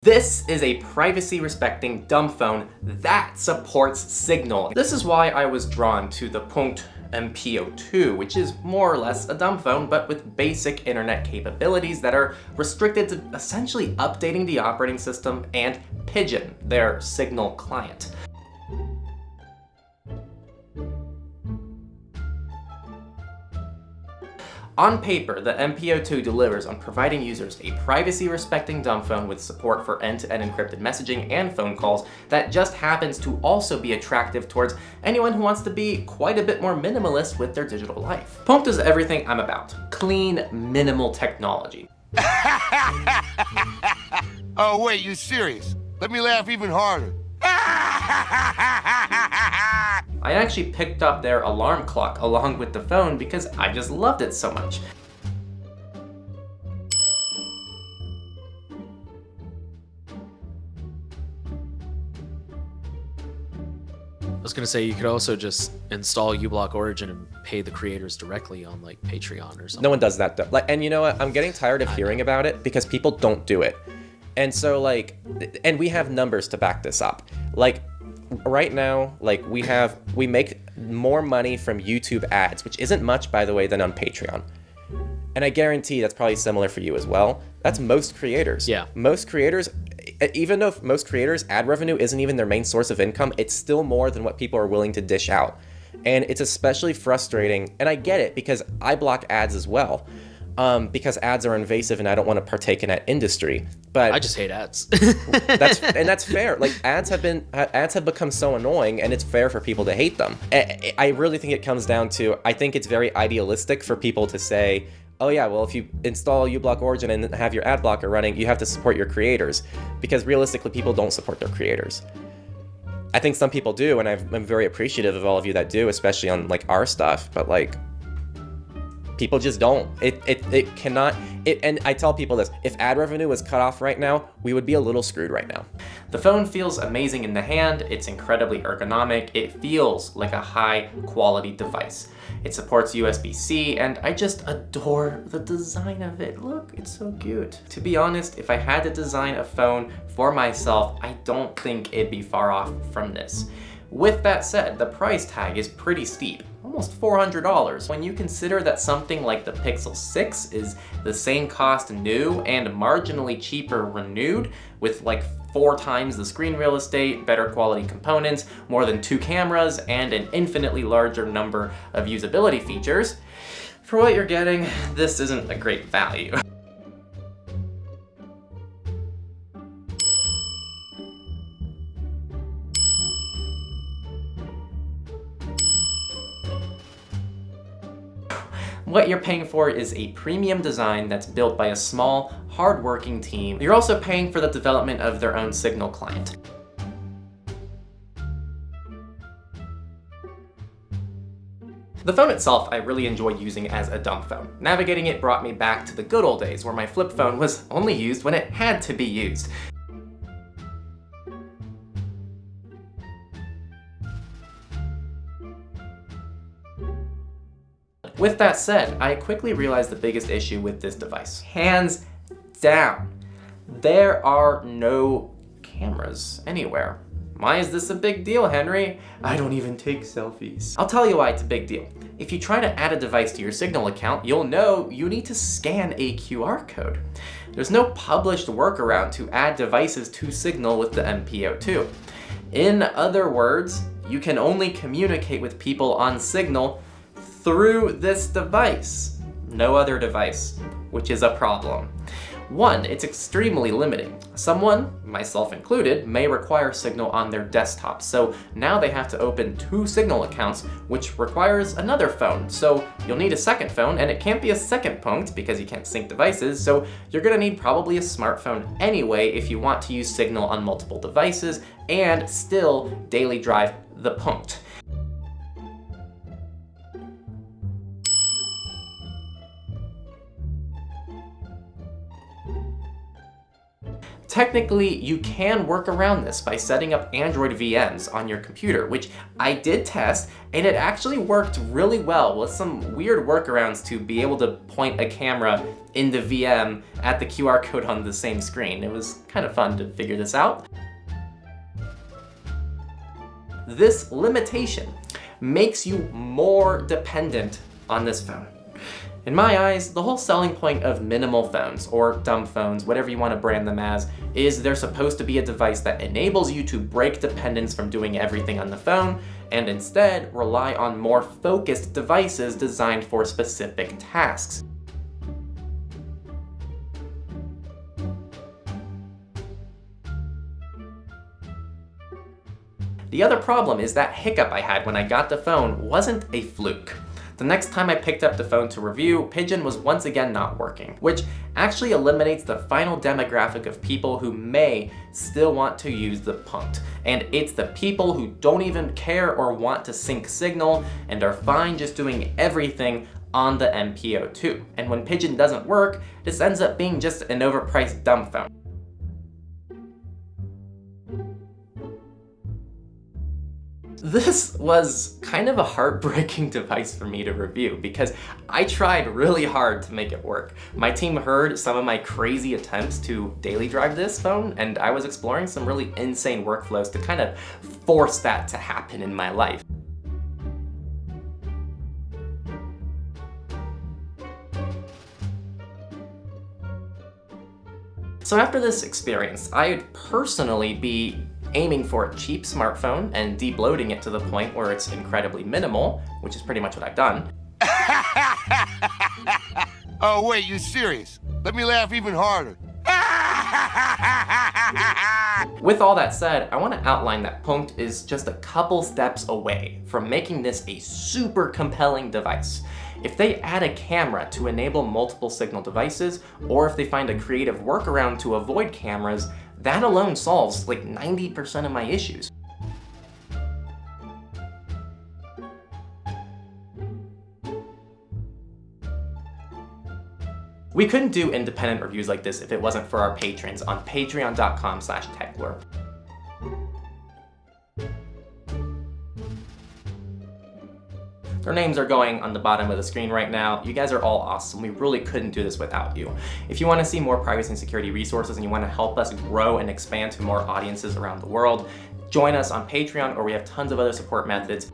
This is a privacy-respecting dumb phone that supports Signal. This is why I was drawn to the Punkt MPO2, which is more or less a dumb phone, but with basic internet capabilities that are restricted to essentially updating the operating system and Pigeon, their Signal client. On paper, the MPO2 delivers on providing users a privacy-respecting dumb phone with support for end-to-end encrypted messaging and phone calls that just happens to also be attractive towards anyone who wants to be quite a bit more minimalist with their digital life. Punkt is everything I'm about. Clean, minimal technology. Oh wait, you serious? Let me laugh even harder. I actually picked up their alarm clock along with the phone because I just loved it so much. I was gonna say, you could also just install uBlock Origin and pay the creators directly on like Patreon or something. No one does that though. And you know what? I'm getting tired of hearing about it because people don't do it. And so and we have numbers to back this up. Right now, we make more money from YouTube ads, which isn't much, by the way, than on Patreon. And I guarantee that's probably similar for you as well. That's most creators. Yeah. Most creators, even though most creators, ad revenue isn't even their main source of income, it's still more than what people are willing to dish out. And it's especially frustrating, and I get it because I block ads as well. Because ads are invasive and I don't want to partake in that industry. But I just hate ads. that's fair. Ads have become so annoying, and it's fair for people to hate them. I really think it comes down to, I think it's very idealistic for people to say, oh yeah, well, if you install uBlock Origin and have your ad blocker running, you have to support your creators, because realistically people don't support their creators. I think some people do, and I'm very appreciative of all of you that do, especially on our stuff, but people just don't. It cannot. And I tell people this, if ad revenue was cut off right now, we would be a little screwed right now. The phone feels amazing in the hand, it's incredibly ergonomic, it feels like a high quality device. It supports USB-C, and I just adore the design of it. Look, it's so cute. To be honest, if I had to design a phone for myself, I don't think it'd be far off from this. With that said, the price tag is pretty steep. Almost $400 when you consider that something like the Pixel 6 is the same cost new and marginally cheaper renewed with 4 times the screen real estate, better quality components, more than 2 cameras, and an infinitely larger number of usability features. For what you're getting, this isn't a great value. What you're paying for is a premium design that's built by a small, hard-working team. You're also paying for the development of their own Signal client. The phone itself I really enjoy using as a dumb phone. Navigating it brought me back to the good old days where my flip phone was only used when it had to be used. With that said, I quickly realized the biggest issue with this device. Hands down, there are no cameras anywhere. Why is this a big deal, Henry? I don't even take selfies. I'll tell you why it's a big deal. If you try to add a device to your Signal account, you'll know you need to scan a QR code. There's no published workaround to add devices to Signal with the MPO2. In other words, you can only communicate with people on Signal through this device. No other device, which is a problem. 1, it's extremely limiting. Someone, myself included, may require Signal on their desktop, so now they have to open 2 Signal accounts, which requires another phone. So you'll need a second phone, and it can't be a second Punkt because you can't sync devices, so you're gonna need probably a smartphone anyway if you want to use Signal on multiple devices and still daily drive the Punkt. Technically, you can work around this by setting up Android VMs on your computer, which I did test, and it actually worked really well with some weird workarounds to be able to point a camera in the VM at the QR code on the same screen. It was kind of fun to figure this out. This limitation makes you more dependent on this phone. In my eyes, the whole selling point of minimal phones, or dumb phones, whatever you want to brand them as, is they're supposed to be a device that enables you to break dependence from doing everything on the phone, and instead rely on more focused devices designed for specific tasks. The other problem is that hiccup I had when I got the phone wasn't a fluke. The next time I picked up the phone to review, Pigeon was once again not working, which actually eliminates the final demographic of people who may still want to use the Punkt. And it's the people who don't even care or want to sync signal and are fine just doing everything on the MPO2. And when Pigeon doesn't work, this ends up being just an overpriced dumb phone. This was kind of a heartbreaking device for me to review because I tried really hard to make it work. My team heard some of my crazy attempts to daily drive this phone, and I was exploring some really insane workflows to kind of force that to happen in my life. So after this experience, I'd personally be aiming for a cheap smartphone and de-bloating it to the point where it's incredibly minimal, which is pretty much what I've done. Oh, wait, you serious? Let me laugh even harder. With all that said, I want to outline that Punkt is just a couple steps away from making this a super compelling device. If they add a camera to enable multiple signal devices, or if they find a creative workaround to avoid cameras, that alone solves like 90% of my issues. We couldn't do independent reviews like this if it wasn't for our patrons on patreon.com/techlore. Their names are going on the bottom of the screen right now. You guys are all awesome. We really couldn't do this without you. If you want to see more privacy and security resources and you want to help us grow and expand to more audiences around the world, join us on Patreon, or we have tons of other support methods.